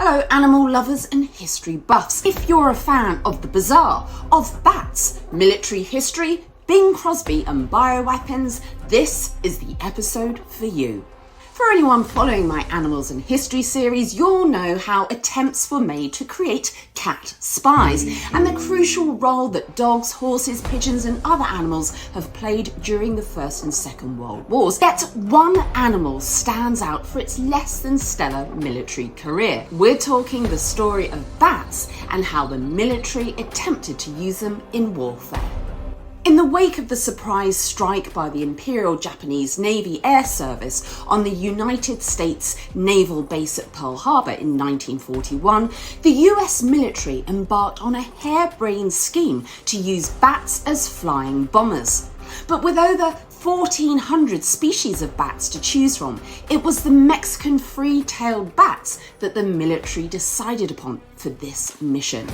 Hello animal lovers and history buffs. If you're a fan of the bizarre, of bats, military history, Bing Crosby and bioweapons, this is the episode for you. For anyone following my Animals and History series, you'll know how attempts were made to create cat spies and the crucial role that dogs, horses, pigeons and other animals have played during the First and Second World Wars. Yet one animal stands out for its less than stellar military career. We're talking the story of bats and how the military attempted to use them in warfare. In the wake of the surprise strike by the Imperial Japanese Navy Air Service on the United States naval base at Pearl Harbor in 1941, the US military embarked on a harebrained scheme to use bats as flying bombers. But with over 1,400 species of bats to choose from, it was the Mexican free-tailed bats that the military decided upon for this mission.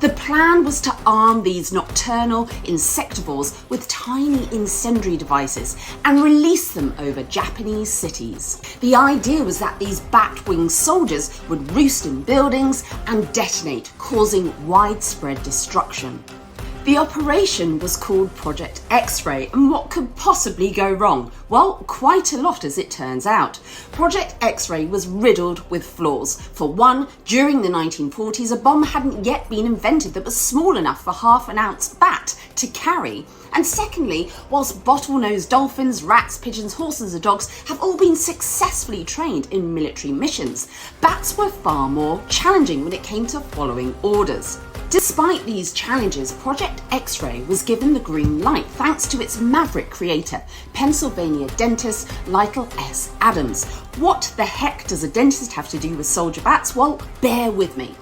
The plan was to arm these nocturnal insectivores with tiny incendiary devices and release them over Japanese cities. The idea was that these bat-winged soldiers would roost in buildings and detonate, causing widespread destruction. The operation was called Project X-Ray, and what could possibly go wrong? Well, quite a lot as it turns out. Project X-Ray was riddled with flaws. For one, during the 1940s, a bomb hadn't yet been invented that was small enough for half-an-ounce bat to carry. And secondly, whilst bottlenose dolphins, rats, pigeons, horses and dogs have all been successfully trained in military missions, bats were far more challenging when it came to following orders. Despite these challenges, Project X-Ray was given the green light thanks to its maverick creator, Pennsylvania dentist Lytle S. Adams. What the heck does a dentist have to do with soldier bats? Well, bear with me.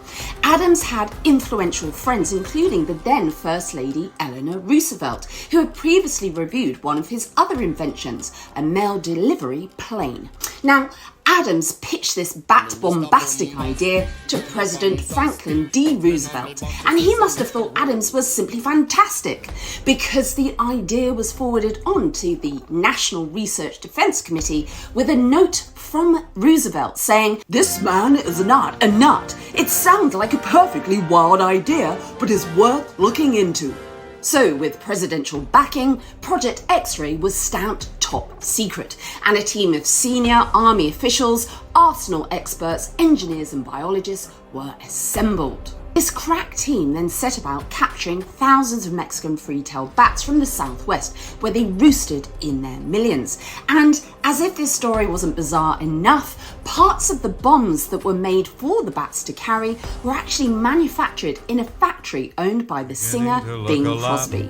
Adams had influential friends, including the then First Lady Eleanor Roosevelt, who had previously reviewed one of his other inventions, a mail delivery plane. Now, Adams pitched this bat-bombastic idea to President Franklin D. Roosevelt, and he must have thought Adams was simply fantastic, because the idea was forwarded on to the National Research Defense Committee with a note from Roosevelt saying, "This man is not a nut. It sounds like a perfectly wild idea, but is worth looking into." So, with presidential backing, Project X-Ray was stamped top secret, and a team of senior army officials, arsenal experts, engineers and biologists were assembled. This crack team then set about capturing thousands of Mexican free-tailed bats from the southwest, where they roosted in their millions. And as if this story wasn't bizarre enough, parts of the bombs that were made for the bats to carry were actually manufactured in a factory owned by the singer Bing Crosby.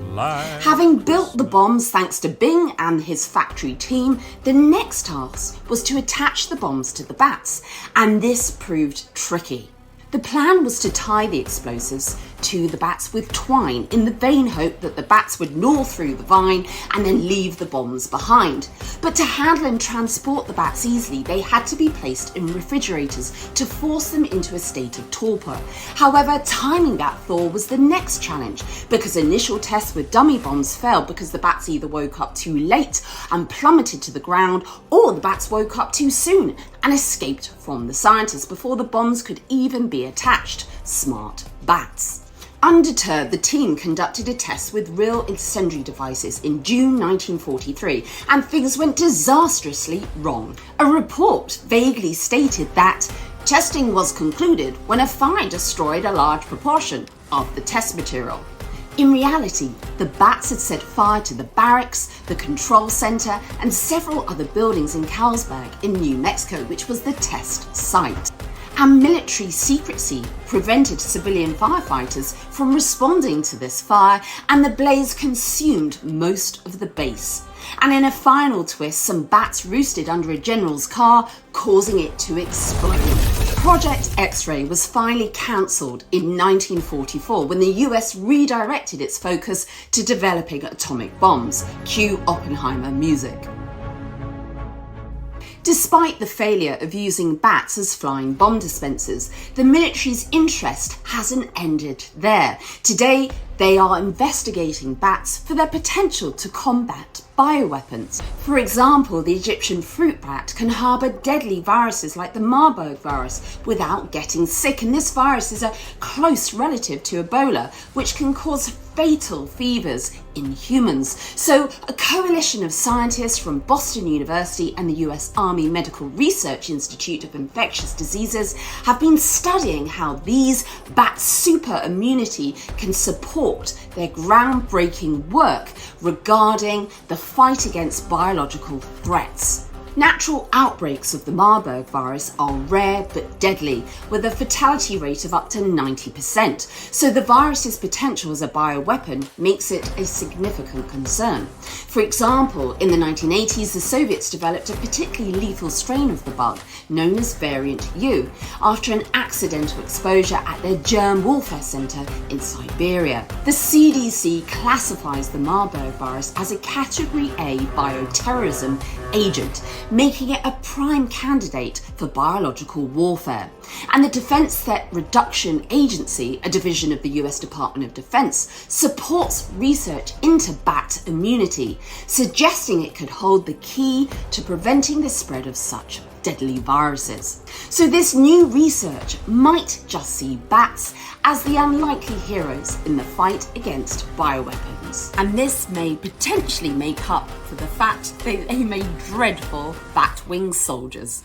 Having built the bombs thanks to Bing and his factory team, the next task was to attach the bombs to the bats, and this proved tricky. The plan was to tie the explosives to the bats with twine in the vain hope that the bats would gnaw through the vine and then leave the bombs behind. But to handle and transport the bats easily, they had to be placed in refrigerators to force them into a state of torpor. However, timing that thaw was the next challenge, because initial tests with dummy bombs failed because the bats either woke up too late and plummeted to the ground, or the bats woke up too soon and escaped from the scientists before the bombs could even be attached. Smart bats. Undeterred, the team conducted a test with real incendiary devices in June 1943, and things went disastrously wrong. A report vaguely stated that testing was concluded when a fire destroyed a large proportion of the test material. In reality, the bats had set fire to the barracks, the control center, and several other buildings in Carlsbad in New Mexico, which was the test site. And military secrecy prevented civilian firefighters from responding to this fire, and the blaze consumed most of the base. And in a final twist, some bats roosted under a general's car, causing it to explode. Project X-Ray was finally cancelled in 1944 when the US redirected its focus to developing atomic bombs. Cue Oppenheimer music. Despite the failure of using bats as flying bomb dispensers, the military's interest hasn't ended there. Today, they are investigating bats for their potential to combat bioweapons. For example, the Egyptian fruit bat can harbour deadly viruses like the Marburg virus without getting sick, and this virus is a close relative to Ebola, which can cause fatal fevers in humans. So a coalition of scientists from Boston University and the US Army Medical Research Institute of Infectious Diseases have been studying how these bat super immunity can support their groundbreaking work regarding the fight against biological threats. Natural outbreaks of the Marburg virus are rare but deadly, with a fatality rate of up to 90%, so the virus's potential as a bioweapon makes it a significant concern. For example, in the 1980s, the Soviets developed a particularly lethal strain of the bug, known as variant U, after an accidental exposure at their germ warfare center in Siberia. The CDC classifies the Marburg virus as a Category A bioterrorism agent, making it a prime candidate for biological warfare. And the Defense Threat Reduction Agency, a division of the US Department of Defense, supports research into bat immunity, suggesting it could hold the key to preventing the spread of such deadly viruses. So this new research might just see bats as the unlikely heroes in the fight against bioweapons. And this may potentially make up for the fact that they made dreadful bat-winged soldiers.